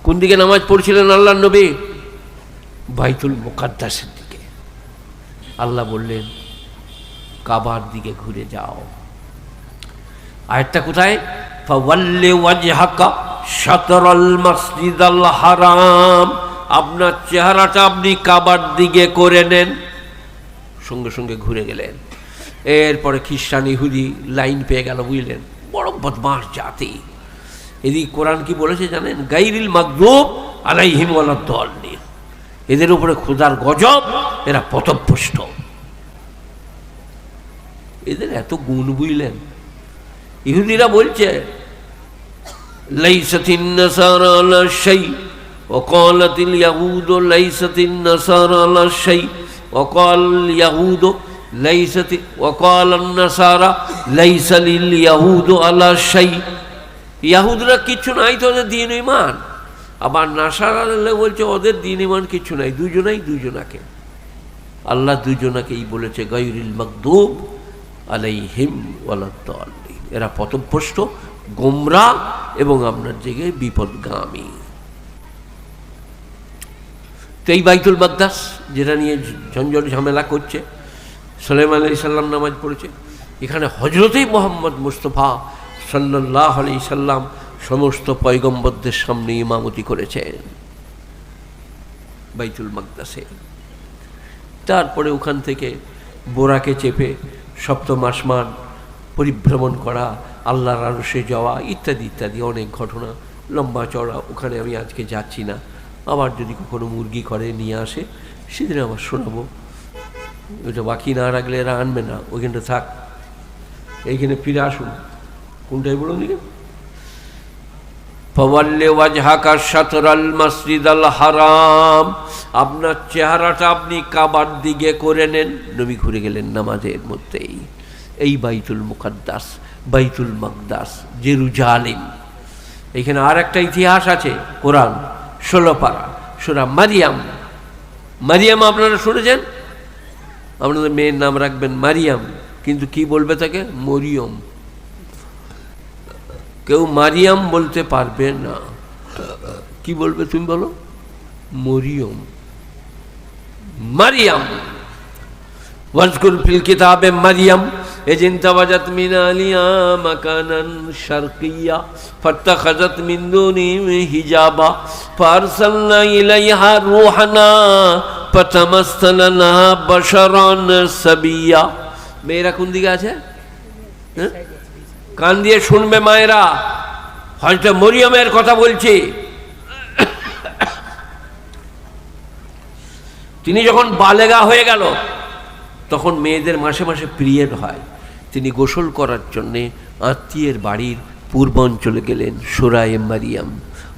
কোন দিকে নামাজ পড়ছিলেন আল্লাহর নবী? বাইতুল মুকাদ্দাসের দিকে। আল্লাহ বললেন কাবার দিকে ঘুরে যাও। আয়াতটা কোথায়? ফাওয়াল্লি ওয়াজহাকা শাতরাল মাসজিদাল হারাম, আপনার চেহারাটা আপনি কাবার দিকে করে নেন। সঙ্গে সঙ্গে ঘুরে গেলেন। এরপরে খ্রিস্টান ইহুদি লাইন পেয়ে গেল, বুঝলেন, বড় বদমাশ জাতি। এদিকে কোরআন কি বলেছে জানেন? গায়রিল মাগদুব আলাইহিম ওয়ালাদ-দাল্লিন, এদের উপরে খোদার গজব, এরা পথভ্রষ্ট। এদের এত গুণ, বুঝলেন। ইহুদিরা বলছে লাইসাতিন নাসারা আলা শাই ওয়া ক্বালাতিল ইয়াহুদু লাইসাতিন নাসারা আলা শাই ওয়া ক্বাল ইয়াহুদু লাইসাতি ওয়া ক্বালান নাসারা লাইসা লিল ইয়াহুদু আলা শাই। ইয়াহুদরা কিচ্ছু নাই তো, ওদের দ্বীন ঈমান। আবার নাসারারা বলছে ওদের দ্বীন ঈমান কিচ্ছু নাই, দুজনাই দুজনাকে। আল্লাহ দুজনাকেই বলেছে গায়রিল মাগদুব আলাইহিম ওয়ালাদ-দাল্লিন, এরা পথভ্রষ্ট, গোমরাহ এবং আপনার জায়গায় বিপদগামী। তো এই বাইতুল মাকদাস যেটা নিয়ে ঝঞ্ঝট ঝামেলা করছে, সুলাইমান আলাইহিস সালাম নামাজ পড়েছে এখানে। হযরতে মুহাম্মদ মুস্তাফা সাল্লাল্লাহু আলাইহি সাল্লাম সমস্ত পয়গম্বরদের সামনে ইমামতি করেছেন বাইতুল মাকদাসে। তারপরে ওখান থেকে বোরাকে চেপে সপ্তম আসমান পরিভ্রমণ করা, আল্লাহর আরশে যাওয়া, ইত্যাদি ইত্যাদি অনেক ঘটনা, লম্বা চড়া। ওখানে আমি আজকে যাচ্ছি না, আবার যদি কখনো মুরগি করে নিয়ে আসে সেদিন আবার শোনাবো। ওইটা বাকি না রাখলে এরা আনবে না, ওইখানটা থাক, এইখানে ফিরে আসুন। কোনটাই বলুন দিকে? ফাওয়াল্লি ওয়াজহাকা শাতরাল মাসজিদাল হারাম, আপনার চেহারাটা আপনি কাবার দিকে করে নেন। নবী ঘুরে গেলেন নামাজের মধ্যেই। এই বাইতুল মুকাদ্দাস, বাইতুল মাকদাস, জেরুজালেম। এখানে আর একটা ইতিহাস আছে, কোরআন 16 পারা, সূরা মারিয়াম। মারিয়াম আপনারা শুনেছেন? আপনাদের মেয়ের নাম রাখবেন মারিয়াম, কিন্তু কি বলবে তাকে? মরিয়ম। কেউ মারিয়াম বলতে পারবে না। কি বলবে তুমি বলো? মরিয়ম। মারিয়াম। ওয়াজকুর ফিল কিতাবে মারিয়াম ইয তাওয়াজাত মিন আলিয়া মাকানান শারকিয়্যা ফাত্তাখাযাত মিন দুনিহিম হিজাবা ফারসালনা ইলাইহা রূহানা ফাতামাসসালা লাহা বাশারান সাবিয়্যা। মেয়েরা কোন দিকে আছে? কান দিয়ে শুনবে মায়েরা, হযরত মরিয়মের কথা বলছি। তিনি যখন বালেগা হয়ে গেল তখন মেয়েদের মাসে মাসে পিরিয়ড হয়। তিনি গোসল করার জন্যে আত্মীয়ের বাড়ির পূর্বাঞ্চলে গেলেন, সূরায়ে মারিয়াম।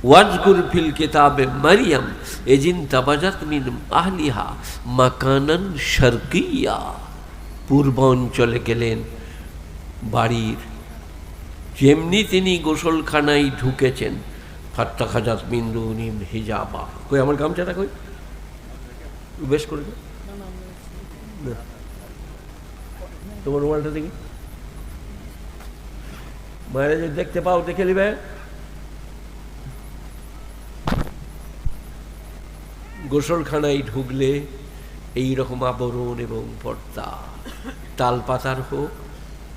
ওয়াজকুর ফিল কিতাবে মারিয়াম ইয তাবাজাত মিন আহলিহা মাকানান শারকিয়্যা। পূর্বাঞ্চলে গেলেন বাড়ির। যেমনি তিনি গোসলখানায় ঢুকেছেন, ফাত্তাখাযাত মিন দুনিহিম হিজাবা। কই আমার গামছাটা কই? বেশ করে দে। তোমার রুমালটা দেখি, মায়েরা যদি দেখতে পাও দেখে নিবে। গোসলখানায় ঢুকলে এইরকম আবরণ এবং পর্দা, তাল পাতার হোক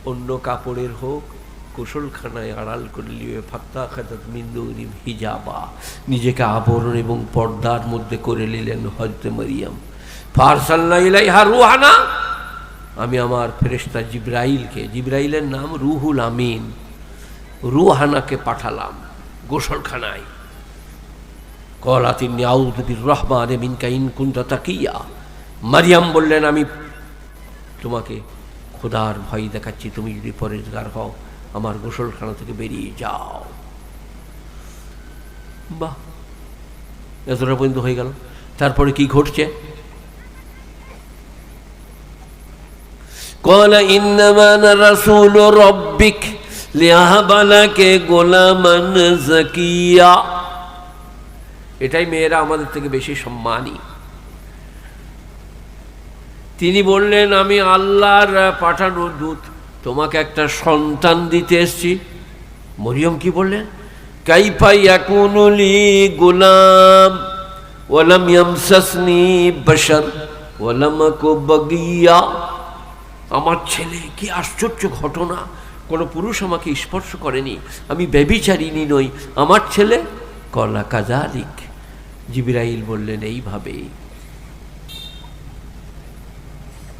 অন্য কাপড়ের হোক, গোসলখানায় আড়াল করে নিয়ে ফাত্তাখাযাত মিন দুনিহিম হিজাবা, নিজেকে আবরণ এবং পর্দার মধ্যে করে নিলেন হযরত মারিয়াম। ফারসালনা ইলাইহা রূহানা, আমি আমার ফেরেশতা জিবরাইলকে, জিবরাইলের নাম রুহুল আমিন, রূহানাকে পাঠালাম গোসলখানায়। ক্বালাত ইন্নী আউযু বির-রাহমানি মিনকা ইন কুনতা তাকিয়্যা। মারিয়াম বললেন, আমি তোমাকে খোদার ভয় দেখাচ্ছি, তুমি যদি পরেজগার হও আমার গোসলখানা থেকে বেরিয়ে যাও। বাহ, এতটা পর্যন্ত হয়ে গেল। তারপরে কি ঘটছে? ক্বালা ইন্নামা আনা রাসূলু রাব্বিক লিআহাবা লাকা গোলামান যাকিয়্যা। এটাই মেয়েরা আমাদের থেকে বেশি সম্মানী। তিনি বললেন, আমি আল্লাহর পাঠানো দূত, তোমাকে একটা সন্তান দিতে এসেছি। মরিয়ম কি বললেন? কাইফা ইয়াকুনু লি গুলাম ওয়া লাম ইয়ামসাসনি বাশার ওয়া লাম আকু বাগিয়া। আমার ছেলে, কি আশ্চর্য ঘটনা, কোনো পুরুষ আমাকে স্পর্শ করেনি, আমি ব্যভিচারিণী নই, আমার ছেলে। কলা কাযালিক, জিবরাইল বললেন এইভাবে।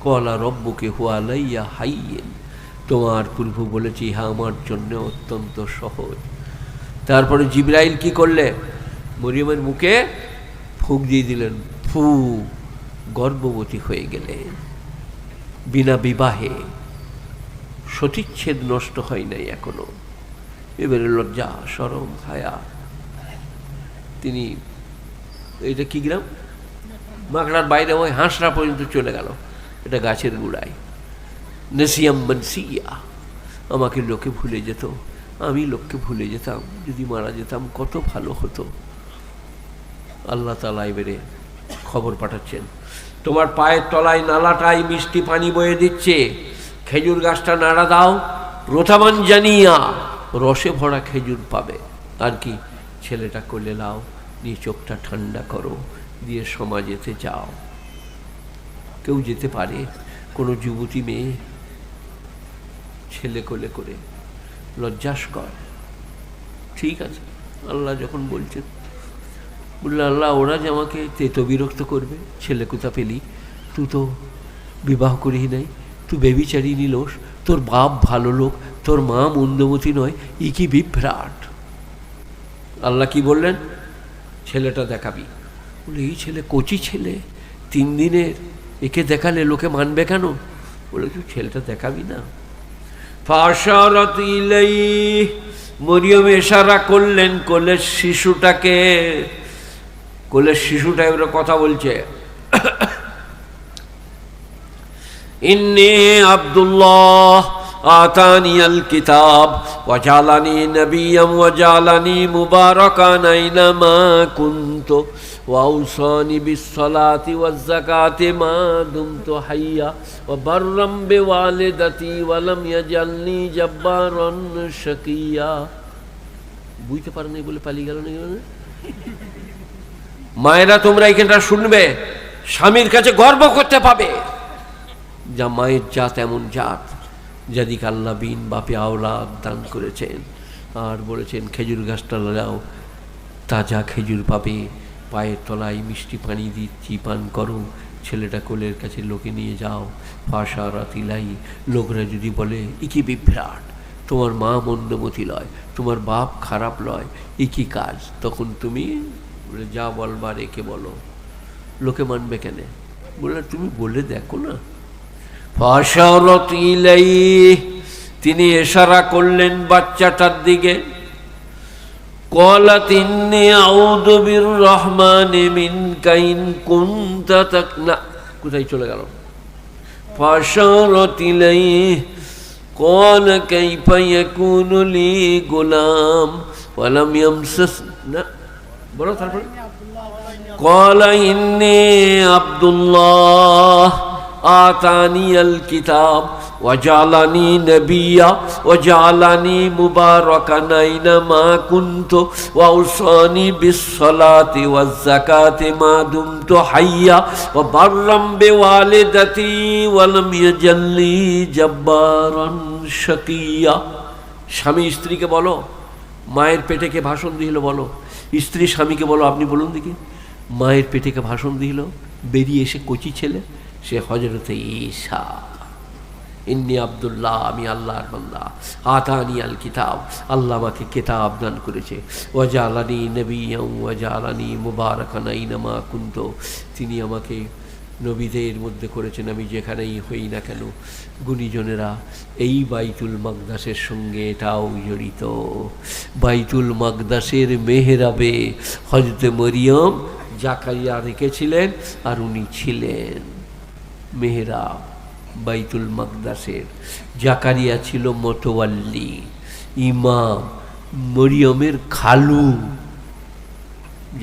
কলা রব্বুকে হুয়া আলাইয়া হাইয়িন, তোমার প্রভু বলেছে ইহা আমার জন্য অত্যন্ত সহজ। তারপরে জিবরাইল কি করলে? মরিয়মের মুখে ফুঁক দিয়ে দিলেন, ফু, গর্ভবতী হয়ে গেলেন বিনা বিবাহে। সতীচ্ছেদ নষ্ট হয় নাই এখনো, এবারে লজ্জা শরম হায়া। তিনি, এটা কি গ্রাম, মাকড়ার বাইরে ওই হাঁসরা পর্যন্ত চলে গেল, এটা গাছের গুড়ায়। নেসিয়াম মনসিয়া, আমাকে লোকে ভুলে যেত, আমি লোককে ভুলে যেতাম, যদি মারা যেতাম কত ভালো হতো। আল্লাহ তাআলা এবারে খবর পাঠাচ্ছেন, তোমার পায়ের তলায় নালাটাই মিষ্টি পানি বয়ে দিচ্ছে, খেজুর গাছটা নাড়া দাও, রোতাবান জানিয়া, রসে ভরা খেজুর পাবে। আর কি, ছেলেটা কোলে লাও, নিয়ে চোখটা ঠান্ডা করো, দিয়ে সমাজেতে যাও। কেউ যেতে পারে, কোনো যুবতী মেয়ে ছেলে কোলে করে, লজ্জাস্কর। ঠিক আছে, আল্লাহ যখন বলছেন, বললে আল্লাহ ওরা যে আমাকে তেতো বিরক্ত করবে, ছেলে কোথা পেলি, তুই তো বিবাহ করি নাই, তুই বেবিচারি নিলোস, তোর বাপ ভালো লোক, তোর মা মন্দমতি নয়, ই কি বিভ্রাট। আল্লাহ কি বললেন? ছেলেটা দেখাবি। বলে এই ছেলে কচি ছেলে, 3 দিনের, একে দেখালে লোকে মানবে কেন? বলে তুই ছেলেটা দেখাবি না। ফাশারাত ইলাইহি, মরিয়ম ইশারা করলেন কোলের শিশুটাকে। কোলের শিশুটা এবার কথা বলছে, ইন্নী আব্দুল্লাহ আতানিয়াল কিতাব ওয়া জালানি নবিয়্যাম ওয়া জালানি মুবারাকান আইনামা কুনতু ওয়া আওসানি বিস-সালাতি ওয়াজ-যাকাতি মা দুমতু হাইয়্যা ওয়া বাররাম বিওয়ালিদাতি ওয়া লাম ইয়াজআলনি জাব্বারান শাকিয়্যা। বুঝতে পারেন এই বলে পালিয়ে গেল না? মায়েরা তোমরা এখানটা শুনবে, স্বামীর কাছে গর্ব করতে পাবে, যা মায়ের জাত এমন জাত যাদিকে আল্লাহ বিন বাপে আওলাদ দান করেছেন। আর বলেছেন খেজুর গাছটা লাগাও, তাজা খেজুর পাবে, পায়ের তলায় মিষ্টি পানি দিচ্ছি, পান করো, ছেলেটা কোলের কাছে লোকে নিয়ে যাও। ফাশারাত ইলাইহি, লোকরা যদি বলে ই কি বিভ্রাট, তোমার মা মন্দমতি লয়, তোমার বাপ খারাপ লয়, ই কি কাজ, তখন তুমি বলে যা বলবার একে বলো, লোকে মানবে কেন? বলে তুমি বলে দেখো না। ফাশারাত ইলাইহি, তিনি ইশারা করলেন বাচ্চাটার দিকে। ক্বালাত ইন্নী আউযু বির-রাহমানি মিনকা ইন কুনতা তাকনা, কোথায় চলে গেল? ফাশারাত ইলাইহি ক্বালা কাইফা ইয়াকুনু লি গুলাম ওয়া লাম ইয়ামসাসনা, বলো তারপরে। ক্বালা ইন্নী আব্দুল্লাহ আতানিয়াল কিতাব ওয়া জালানি নবিয়্যা ওয়া জালানি মুবারাকান আইনামা কুনতু ওয়া আওসানি বিস-সালাতি ওয়াজ-যাকাতি মা দুমতু হাইয়্যা ওয়া বাররাম বিওয়ালিদাতি ওয়া লাম ইয়াজআলনি জাব্বারান শাকিয়্যা। স্বামী স্ত্রীকে বলো, মায়ের পেটে কে ভাষণ দিল বলো। স্ত্রী স্বামীকে বলো, আপনি বলুন দেখি, মায়ের পেটে কে ভাষণ দিল, বেরিয়ে এসে কচি ছেলে, সে হযরতে ঈসা। ইন্নী আব্দুল্লাহ, আমি আল্লাহর বান্দা, আতানিয়াল কিতাব, আল্লাহ আমাকে কিতাব দান করেছে, ওয়া জালানি নবিয়্যাম ওয়া জালানি মুবারাকান আইনামা কুনতু, তিনি আমাকে নবীদের মধ্যে করেছেন আমি যেখানেই হই না কেন। গুণীজনেরা, এই বাইতুল মাকদাসের সঙ্গে এটাও জড়িত। বাইতুল মাকদাসের মেহরাবে হযরতে মরিয়ম জাকারিয়া রেখেছিলেন, আর উনি ছিলেন মেহরাব বাইতুল মাকদাসের। জাকারিয়া ছিল মতওয়াল্লি, ইমাম, মরিয়মের খালু।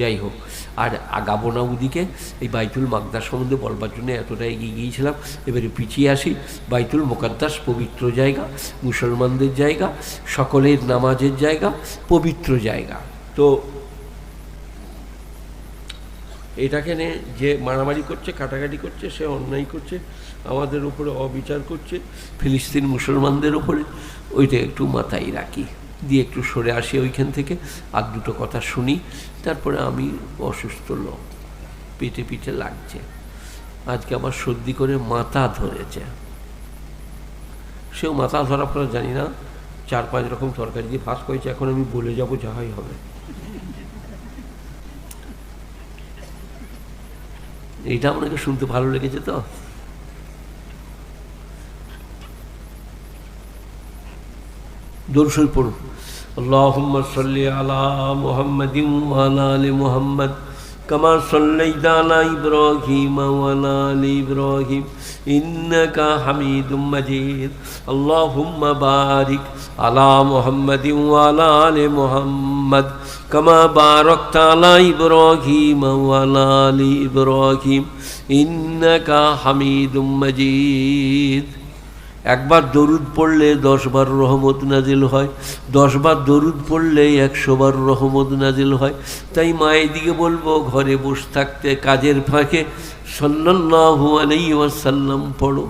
যাই হোক, আর আগাবো না ওদিকে। এই বাইতুল মাকদাস সম্বন্ধে বলবার জন্য এতটা এগিয়ে গিয়েছিলাম। এবারে পিছিয়ে আসি। বাইতুল মুকাদ্দাস পবিত্র জায়গা, মুসলমানদের জায়গা, সকলের নামাজের জায়গা, পবিত্র জায়গা। তো এটাকে নিয়ে যে মারামারি করছে, কাটাকাটি করছে, সে অন্যায় করছে, আমাদের উপরে অবিচার করছে, ফিলিস্তিন মুসলমানদের উপরে, ওইটা একটু মাথায় রাখি, দিয়ে একটু সরে আসি ওইখান থেকে, আর দুটো কথা শুনি। তারপরে আমি অসুস্থ লোক, পেটে পিঠে লাগছে, আজকে আমার সর্দি করে মাথা ধরেছে। সেও মাথা ধরা পরে জানি না 4-5 রকম তরকারি দিয়ে ভাত করেছে। এখন আমি বলে যাব, যাহাই হবে। এইটা আপনাকে শুনতে ভালো লেগেছে তো? দরুদ শরীফ পড়ুন। আল্লাহুম্মা সাল্লি আলা মুহাম্মাদিন ওয়া আলা আলি মুহাম্মাদ কামা সাল্লাইতা আলা ইব্রাহিম ওয়া আলা আলি ইব্রাহিম ইন্নাকা হামিদুম মাজিদ। আল্লাহুম্মা বারিক আলা মুহাম্মাদিন ওয়া আলা আলি মুহাম্মাদ কামা বারাকতা আলা ইব্রাহিম ওয়া আলা আলি ইব্রাহিম ইন্নাকা হামিদুম মাজিদ। একবার দরুদ পড়লে 10 বার রহমত নাজিল হয়, 10 বার দরুদ পড়লে 100 বার রহমত নাজিল হয়। তাই মায়ের দিকে বলবো, ঘরে বসে থাকতে কাজের ফাঁকে সাল্লাল্লাহু আলাইহি ওয়াসাল্লাম পড়ো।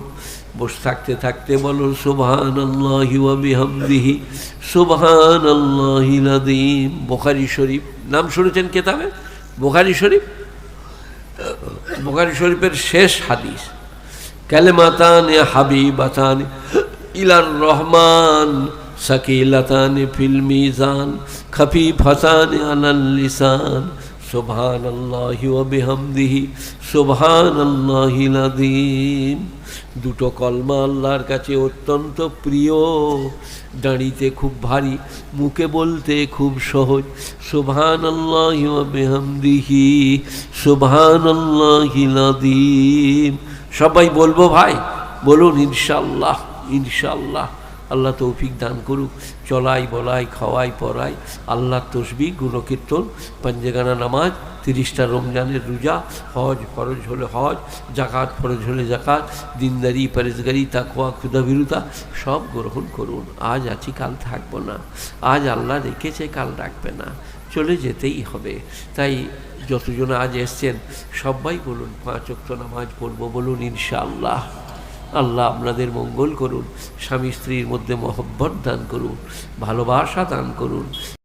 বসে থাকতে থাকতে বলো সুবহানাল্লাহি ওয়া বিহামদিহি সুবহানাল্লাহিল আযীম। বুখারী শরীফ নাম শুনেছেন কিতাবে? বুখারী শরীফ, বুখারী শরীফের শেষ হাদিস, কালেমাতানে হাবিবাতানে ইলার রহমান সাকিলাতানে ফিল মিজান খফিফাতানে আলাল লিসান সুবহানাল্লাহি ওয়া বিহামদিহি সুবহানাল্লাহিল আযীম। দুটো কলমা আল্লাহর কাছে অত্যন্ত প্রিয়, দাঁড়িতে খুব ভারী, মুখে বলতে খুব সহজ। সুবহানাল্লাহি ওয়া বিহামদিহি সুবহানাল্লাহিল আযীম। সবাই বলবো ভাই, বলুন ইনশাআল্লাহ, ইনশাআল্লাহ। আল্লাহ তৌফিক দান করুক। চলাই বলাই খাওয়াই পড়াই, আল্লাহর তসবিহ গুণকীর্তন, পাঞ্জেগানা নামাজ, 30টা রমজানের রোজা, হজ ফরজ হলে হজ, জাকাত ফরজ হলে জাকাত, দিনদারি পরেজগারি তাকওয়া ক্ষুধাভীরুতা সব গ্রহণ করুন। আজ আছি কাল থাকবো না, আজ আল্লাহ রেখেছে কাল রাখবে না, চলে যেতেই হবে। তাই যতজন আজ এসছেন সবাই বলুন 5 ওয়াক্ত নামাজ পড়বো, বলুন ইনশাআল্লাহ। আল্লাহ আপনাদের মঙ্গল করুন, স্বামী স্ত্রীর মধ্যে মহব্বত দান করুন, ভালোবাসা দান করুন।